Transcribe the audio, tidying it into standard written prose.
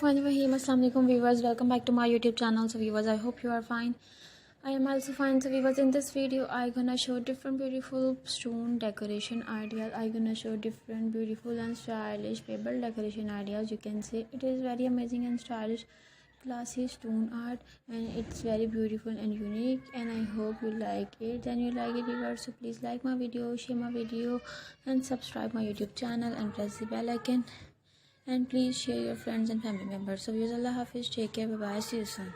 Assalamu alaikum viewers, welcome back to my YouTube channel. So viewers, I hope you are fine. I am also fine. So viewers, in this video I gonna show different beautiful stone decoration ideas. I gonna show different beautiful and stylish pebble decoration ideas. You can say it is very amazing and stylish classy stone art, and it's very beautiful and unique, and I hope you like it. And you like it viewers, so please like my video, share my video, and subscribe my YouTube channel and press the bell icon, and please share your friends and family members. So viewers, Allah Hafiz, take care, bye bye, see you soon.